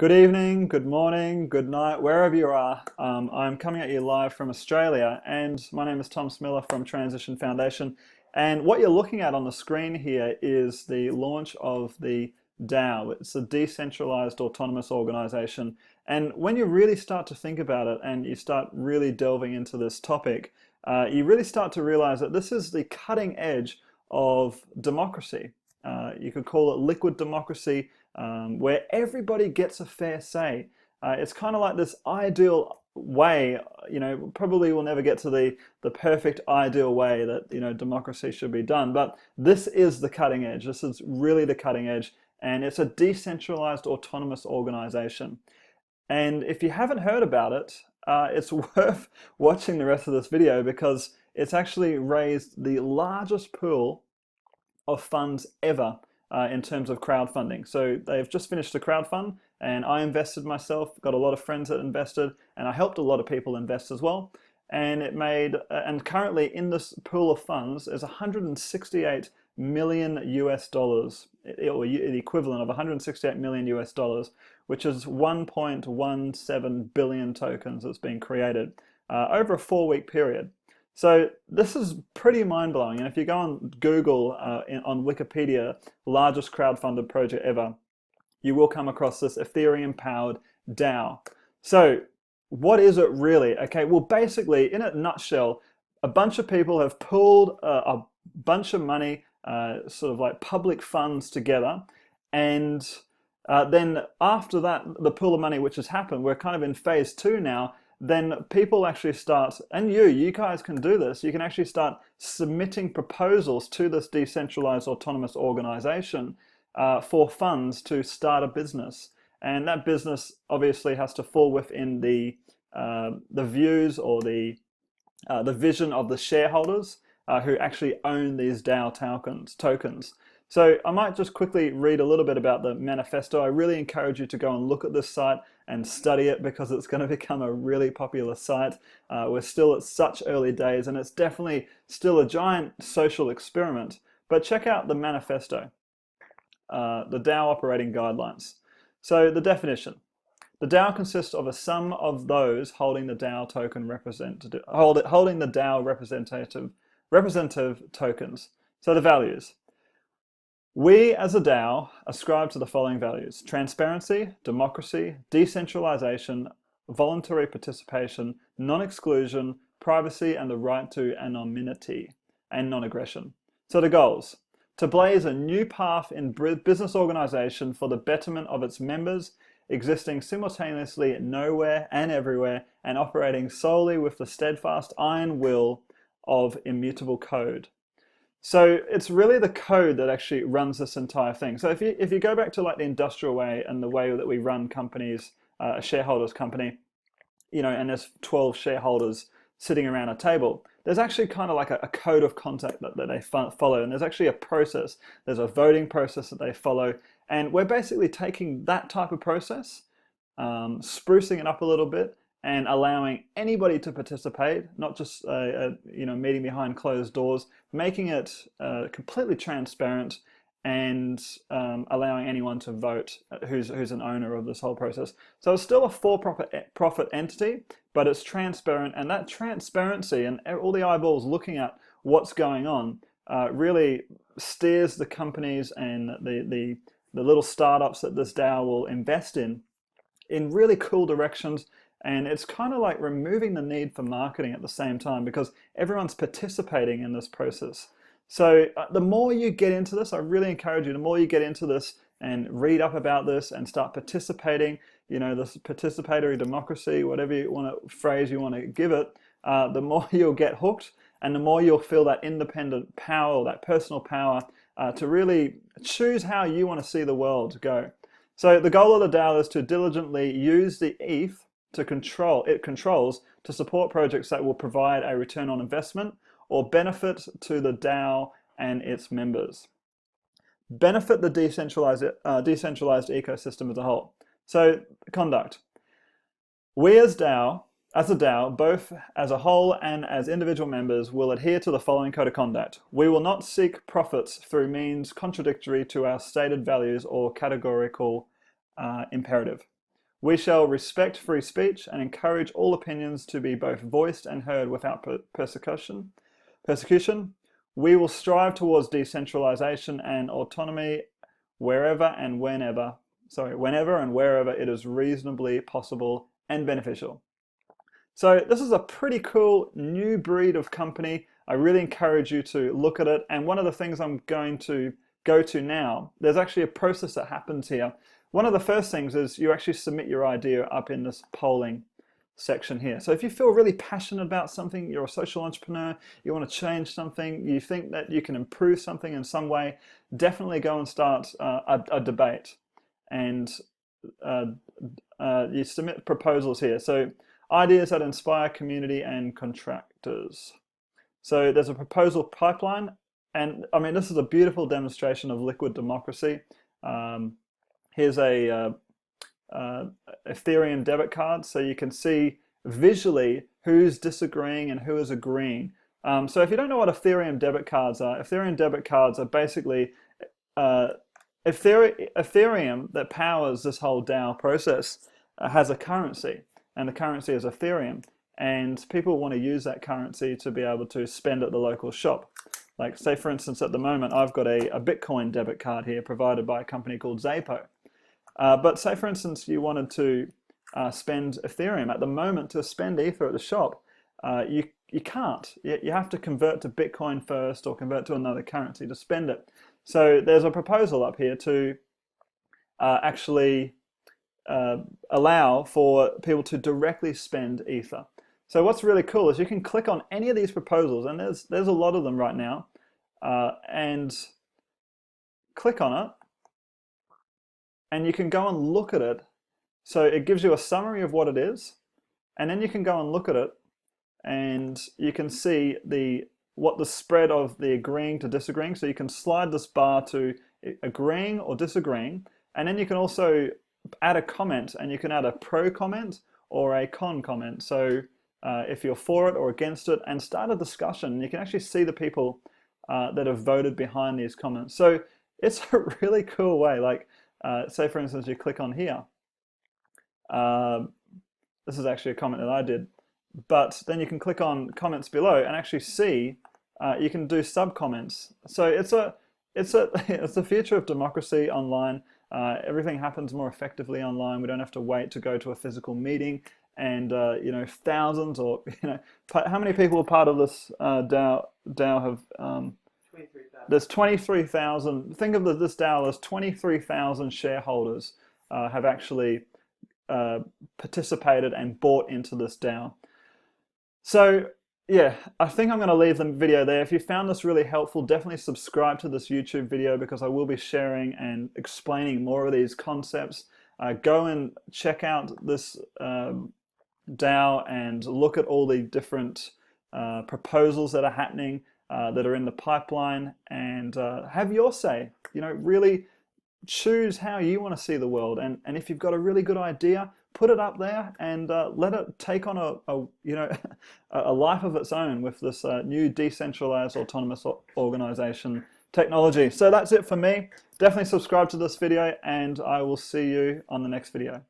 Good evening, good morning, good night, wherever you are. I'm coming at you live from Australia, and my name is Tom Smiller from Transition Foundation. And what you're looking at on the screen here is the launch of the DAO. It's a decentralized autonomous organization. And when you really start to think about it and you start really delving into this topic, you really start to realize that this is the cutting edge of democracy. You could call it liquid democracy, where everybody gets a fair say. It's kind of like this ideal way, probably we'll never get to the perfect ideal way that, democracy should be done, but this is the cutting edge. This is really the cutting edge, and it's a decentralized autonomous organization. And if you haven't heard about it, it's worth watching the rest of this video because it's actually raised the largest pool of funds ever in terms of crowdfunding. So they've just finished a crowdfund, and I invested myself, got a lot of friends that invested, and I helped a lot of people invest as well. And it made, and currently in this pool of funds is 168 million US dollars, or the equivalent of 168 million US dollars, which is 1.17 billion tokens that's been created over a 4-week period. So this is pretty mind-blowing, and if you go on Google, on Wikipedia, largest crowdfunded project ever, you will come across this Ethereum-powered DAO. So what is it really? Okay, well basically, in a nutshell, a bunch of people have pooled a bunch of money, sort of like public funds together, and then after that, the pool of money which has happened, we're kind of in phase 2 now. Then people actually start, and you guys can do this, you can actually start submitting proposals to this decentralized autonomous organization for funds to start a business. And that business obviously has to fall within the views or the vision of the shareholders who actually own these DAO tokens. So I might just quickly read a little bit about the manifesto. I really encourage you to go and look at this site and study it because it's going to become a really popular site. We're still at such early days, and it's definitely still a giant social experiment. But check out the manifesto, the DAO operating guidelines. So the definition. The DAO consists of a sum of those holding the DAO token holding the DAO representative tokens. So the values. We as a DAO ascribe to the following values: transparency, democracy, decentralization, voluntary participation, non-exclusion, privacy, and the right to anonymity and non-aggression. So the goals: to blaze a new path in business organization for the betterment of its members, existing simultaneously nowhere and everywhere, and operating solely with the steadfast iron will of immutable code. So it's really the code that actually runs this entire thing. So if you go back to like the industrial way and the way that we run companies, a shareholders company, and there's 12 shareholders sitting around a table, there's actually kind of like a code of conduct that they follow, and there's actually a process. There's a voting process that they follow, and we're basically taking that type of process, sprucing it up a little bit, and allowing anybody to participate, not just meeting behind closed doors, making it completely transparent, and allowing anyone to vote who's an owner of this whole process. So it's still a for-profit entity, but it's transparent, and that transparency and all the eyeballs looking at what's going on really steers the companies and the little startups that this DAO will invest in really cool directions. And it's kind of like removing the need for marketing at the same time because everyone's participating in this process. So the more you get into this, I really encourage you, the more you get into this and read up about this and start participating, this participatory democracy, whatever phrase you want to give it, the more you'll get hooked and the more you'll feel that independent power, that personal power to really choose how you want to see the world go. So the goal of the DAO is to diligently use the ETH controls to support projects that will provide a return on investment or benefit to the DAO and its members. Benefit the decentralized ecosystem as a whole. So conduct. We as a DAO, both as a whole and as individual members, will adhere to the following code of conduct. We will not seek profits through means contradictory to our stated values or categorical imperative. We shall respect free speech and encourage all opinions to be both voiced and heard without persecution. We will strive towards decentralization and autonomy whenever and wherever it is reasonably possible and beneficial. So this is a pretty cool new breed of company. I really encourage you to look at it. And one of the things I'm going to go to now, there's actually a process that happens here. One of the first things is you actually submit your idea up in this polling section here. So if you feel really passionate about something, you're a social entrepreneur, you want to change something, you think that you can improve something in some way, definitely go and start a debate. And you submit proposals here. So ideas that inspire community and contractors. So there's a proposal pipeline, and I mean, this is a beautiful demonstration of liquid democracy. Here's a Ethereum debit card, so you can see visually who's disagreeing and who is agreeing. So if you don't know what Ethereum debit cards are basically Ethereum that powers this whole DAO process has a currency, and the currency is Ethereum, and people want to use that currency to be able to spend at the local shop. Like, say for instance, at the moment I've got a Bitcoin debit card here provided by a company called Zapo. But say for instance you wanted to spend Ethereum. At the moment, to spend Ether at the shop, you can't. You have to convert to Bitcoin first or convert to another currency to spend it. So there's a proposal up here to actually allow for people to directly spend Ether. So what's really cool is you can click on any of these proposals, and there's a lot of them right now, and click on it, and you can go and look at it. So it gives you a summary of what it is, and then you can go and look at it, and you can see what the spread of the agreeing to disagreeing. So you can slide this bar to agreeing or disagreeing, and then you can also add a comment, and you can add a pro comment or a con comment. So if you're for it or against it, and start a discussion. You can actually see the people that have voted behind these comments. So it's a really cool way. Like, say for instance, you click on here. This is actually a comment that I did, but then you can click on comments below and actually see. You can do sub comments. So it's the future of democracy online. Everything happens more effectively online. We don't have to wait to go to a physical meeting. And thousands, or how many people are part of this DAO have? 23,000. There's 23,000. Think of this DAO as 23,000 shareholders have actually participated and bought into this DAO. So yeah, I think I'm going to leave the video there. If you found this really helpful, definitely subscribe to this YouTube video, because I will be sharing and explaining more of these concepts. Go and check out this DAO and look at all the different proposals that are happening, that are in the pipeline, and have your say. Really choose how you want to see the world, and if you've got a really good idea, put it up there and let it take on a life of its own with this new decentralized autonomous organization technology. So that's it for me. Definitely subscribe to this video, and I will see you on the next video.